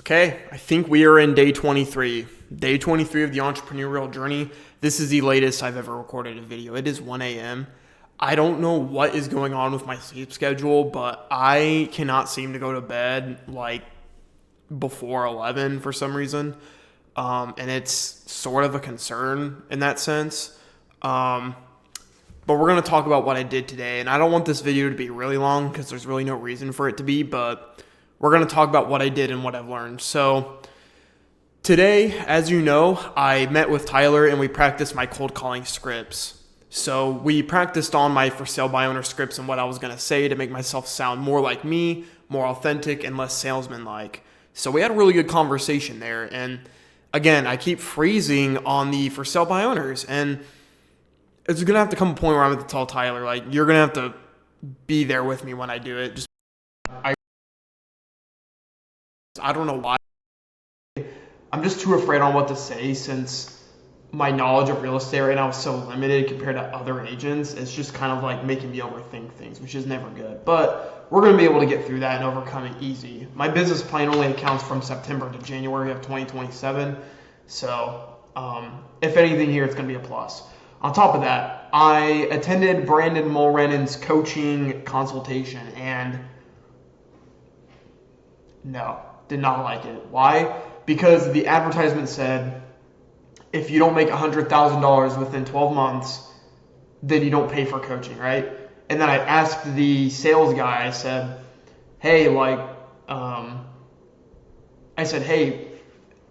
Okay, I think we are in day 23. Day 23 of the entrepreneurial journey. This is the latest I've ever recorded a video. It is 1 a.m. I don't know what is going on with my sleep schedule, but I cannot seem to go to bed like before 11 for some reason. And it's sort of a concern in that sense. But we're going to talk about what I did today. And I don't want this video to be really long because there's really no reason for it to be, but we're going to talk about what I did and what I've learned. So today, as you know, I met with Tyler and we practiced my cold calling scripts. So we practiced on my for sale by owner scripts and what I was going to say to make myself sound more like me, more authentic, and less salesman-like. So we had a really good conversation there. And again, I keep freezing on the for sale by owners. And it's going to have to come a point where I'm going to tell Tyler, like, you're going to have to be there with me when I do it. I don't know why. I'm just too afraid on what to say since my knowledge of real estate right now is so limited compared to other agents. It's just kind of like making me overthink things, which is never good. But we're going to be able to get through that and overcome it easy. My business plan only accounts from September to January of 2027. So if anything here, it's going to be a plus. On top of that, I attended Brandon Mulrenan's coaching consultation and no, did not like it. Why? Because the advertisement said, if you don't make $100,000 within 12 months, then you don't pay for coaching, right? And then I asked the sales guy, I said, hey,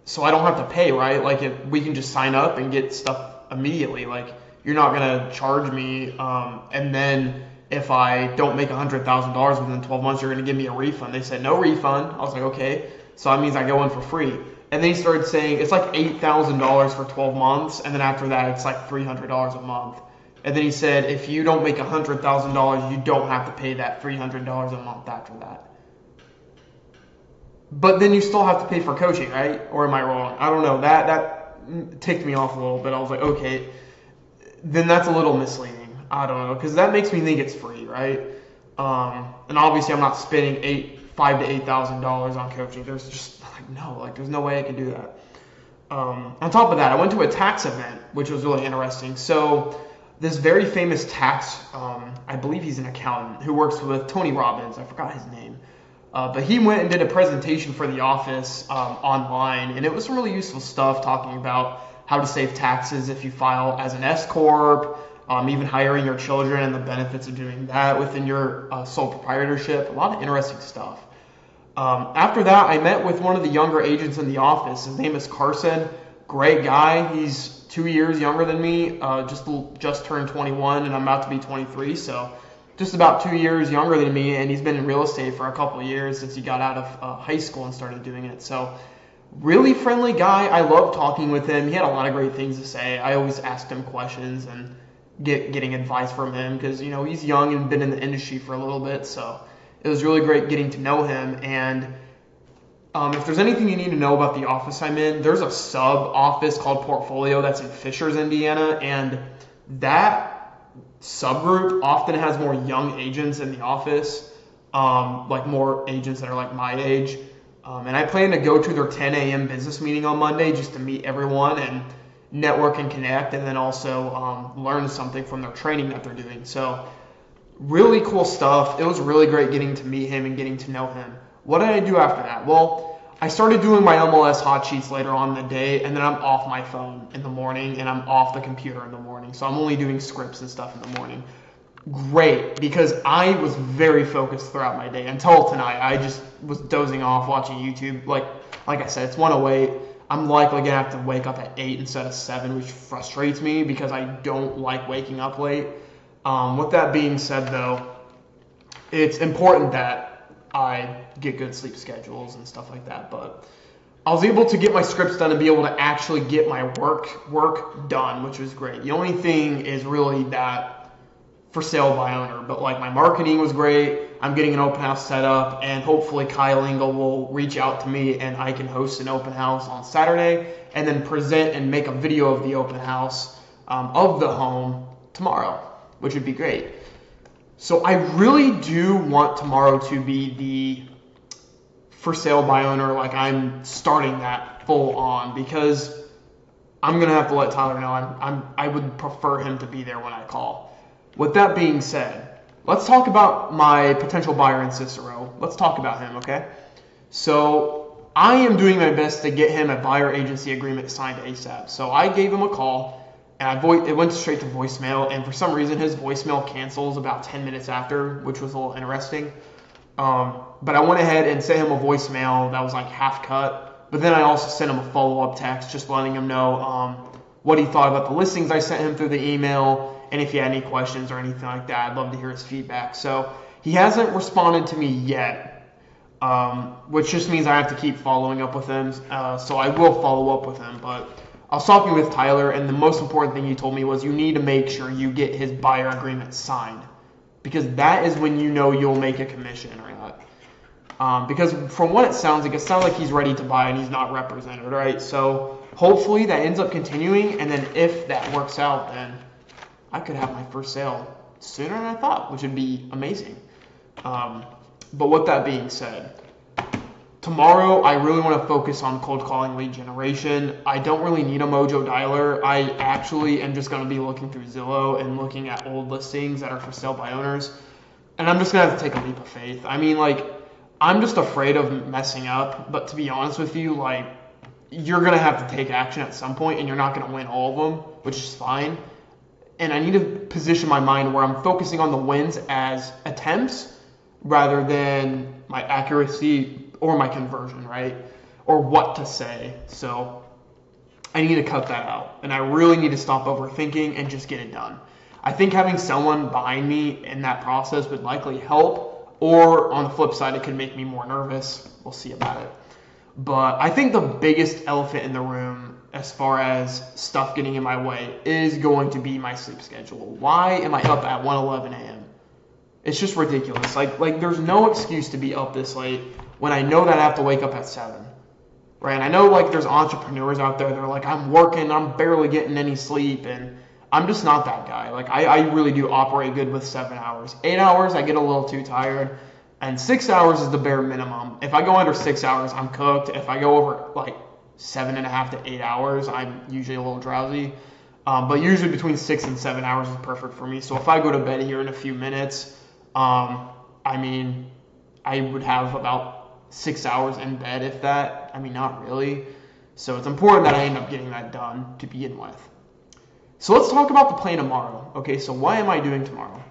so I don't have to pay, right? Like, if we can just sign up and get stuff immediately. Like, you're not going to charge me, and then if I don't make $100,000 within 12 months, you're going to give me a refund. They said, no refund. I was like, okay. So that means I go in for free. And then he started saying it's like $8,000 for 12 months. And then after that, it's like $300 a month. And then he said, if you don't make $100,000, you don't have to pay that $300 a month after that. But then you still have to pay for coaching, right? Or am I wrong? I don't know. That ticked me off a little bit. I was like, okay, then that's a little misleading. I don't know, because that makes me think it's free, right? And obviously I'm not spending $5,000 to $8,000 on coaching. There's just there's no way I can do that. On top of that, I went to a tax event, which was really interesting. So this very famous tax, I believe he's an accountant who works with Tony Robbins. I forgot his name. But he went and did a presentation for the office online, and it was some really useful stuff talking about how to save taxes if you file as an S-Corp, even hiring your children and the benefits of doing that within your sole proprietorship. A lot of interesting stuff. After that, I met with one of the younger agents in the office. His name is Carson. Great guy. He's 2 years younger than me. Just turned 21, and I'm about to be 23. So just about 2 years younger than me, and he's been in real estate for a couple of years since he got out of high school and started doing it. So really friendly guy. I love talking with him. He had a lot of great things to say. I always asked him questions and getting advice from him because, he's young and been in the industry for a little bit. So it was really great getting to know him. And if there's anything you need to know about the office I'm in, there's a sub office called Portfolio that's in Fishers, Indiana. And that subgroup often has more young agents in the office, like more agents that are like my age. And I plan to go to their 10 a.m. business meeting on Monday just to meet everyone and network and connect, and then also learn something from their training that they're doing. So really cool stuff. It was really great getting to meet him and getting to know him. What did I do after that? Well, I started doing my MLS hot sheets later on in the day, and then I'm off my phone in the morning, and I'm off the computer in the morning. So I'm only doing scripts and stuff in the morning. Great, because I was very focused throughout my day until tonight. I just was dozing off watching YouTube. Like I said, it's 1:08. I'm likely going to have to wake up at 8 instead of 7, which frustrates me because I don't like waking up late. With that being said, though, it's important that I get good sleep schedules and stuff like that. But I was able to get my scripts done and be able to actually get my work done, which was great. The only thing is really that for sale by owner, but like my marketing was great. I'm getting an open house set up, and hopefully Kyle Engel will reach out to me and I can host an open house on Saturday and then present and make a video of the open house of the home tomorrow, which would be great. So I really do want tomorrow to be the for sale by owner, like I'm starting that full on, because I'm gonna have to let Tyler know I would prefer him to be there when I call. With that being said, let's talk about my potential buyer in Cicero. Let's talk about him, okay? So I am doing my best to get him a buyer agency agreement signed ASAP. So I gave him a call, and it went straight to voicemail, and for some reason his voicemail cancels about 10 minutes after, which was a little interesting. But I went ahead and sent him a voicemail that was like half cut, but then I also sent him a follow-up text just letting him know what he thought about the listings I sent him through the email, and if he had any questions or anything like that, I'd love to hear his feedback. So he hasn't responded to me yet, which just means I have to keep following up with him. So I will follow up with him, but I was talking with Tyler, and the most important thing he told me was you need to make sure you get his buyer agreement signed, because that is when you know you'll make a commission or not. Because from what it sounds like he's ready to buy and he's not represented, right? So hopefully that ends up continuing, and then if that works out, then I could have my first sale sooner than I thought, which would be amazing. But with that being said, tomorrow I really want to focus on cold calling lead generation. I don't really need a Mojo dialer. I actually am just going to be looking through Zillow and looking at old listings that are for sale by owners. And I'm just going to have to take a leap of faith. I mean, like, I'm just afraid of messing up. But to be honest with you, like, you're going to have to take action at some point, and you're not going to win all of them, which is fine. And I need to position my mind where I'm focusing on the wins as attempts rather than my accuracy or my conversion, right? Or what to say. So I need to cut that out. And I really need to stop overthinking and just get it done. I think having someone behind me in that process would likely help, or on the flip side, it could make me more nervous. We'll see about it. But I think the biggest elephant in the room as far as stuff getting in my way is going to be my sleep schedule. Why am I up at 1:11 a.m.? It's just ridiculous. Like there's no excuse to be up this late when I know that I have to wake up at 7, right? And I know like there's entrepreneurs out there that are like, I'm working, I'm barely getting any sleep, and I'm just not that guy. Like I really do operate good with 7 hours. 8 hours, I get a little too tired, and 6 hours is the bare minimum. If I go under 6 hours, I'm cooked. If I go over like 7.5 to 8 hours, I'm usually a little drowsy. But usually between 6 and 7 hours is perfect for me. So if I go to bed here in a few minutes, I mean, I would have about 6 hours in bed, if that. I mean, not really. So it's important that I end up getting that done to begin with. So let's talk about the plan tomorrow. Okay, so what am I doing tomorrow?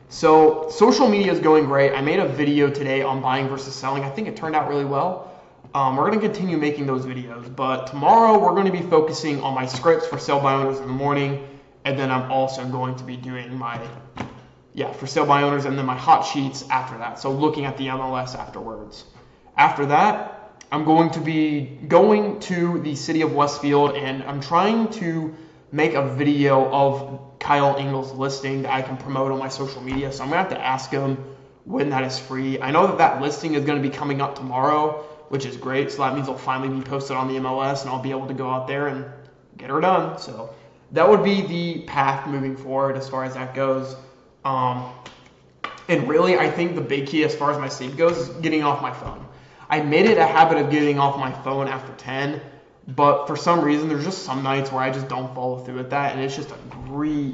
So social media is going great. I made a video today on buying versus selling. I think it turned out really well. We're going to continue making those videos. But tomorrow we're going to be focusing on my scripts for sale by owners in the morning. And then I'm also going to be doing my, for sale by owners, and then my hot sheets after that. So looking at the MLS afterwards. After that, I'm going to be going to the city of Westfield, and I'm trying to make a video of Kyle Engel's listing that I can promote on my social media. So I'm going to have to ask him when that is free. I know that listing is going to be coming up tomorrow, which is great. So that means it'll finally be posted on the MLS, and I'll be able to go out there and get her done. So that would be the path moving forward as far as that goes. And really, I think the big key as far as my sleep goes is getting off my phone. I made it a habit of getting off my phone after 10, but for some reason, there's just some nights where I just don't follow through with that, and it's just an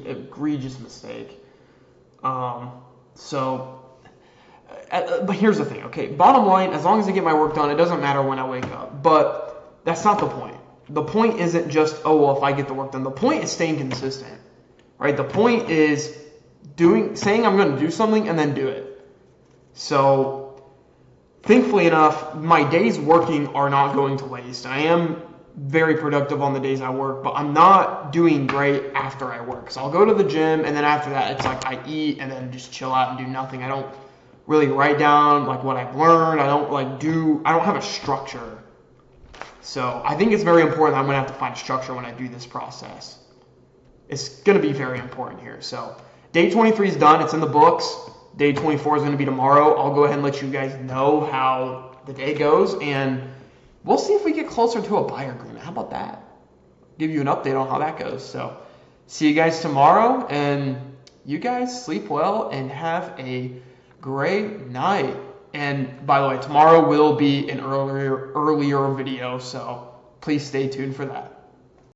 egregious mistake. But here's the thing, okay? Bottom line, as long as I get my work done, it doesn't matter when I wake up. But that's not the point. The point isn't just, if I get the work done. The point is staying consistent, right? The point is saying I'm going to do something and then do it. So thankfully enough, my days working are not going to waste. I am very productive on the days I work, but I'm not doing great after I work. So I'll go to the gym, and then after that, it's like I eat and then just chill out and do nothing. I don't really write down like what I've learned. I don't have a structure. So I think it's very important that I'm going to have to find structure when I do this process. It's going to be very important here. So day 23 is done. It's in the books. Day 24 is going to be tomorrow. I'll go ahead and let you guys know how the day goes, and we'll see if we get closer to a buyer agreement. How about that? Give you an update on how that goes. So see you guys tomorrow, and you guys sleep well and have a great night. And by the way, tomorrow will be an earlier video, so please stay tuned for that.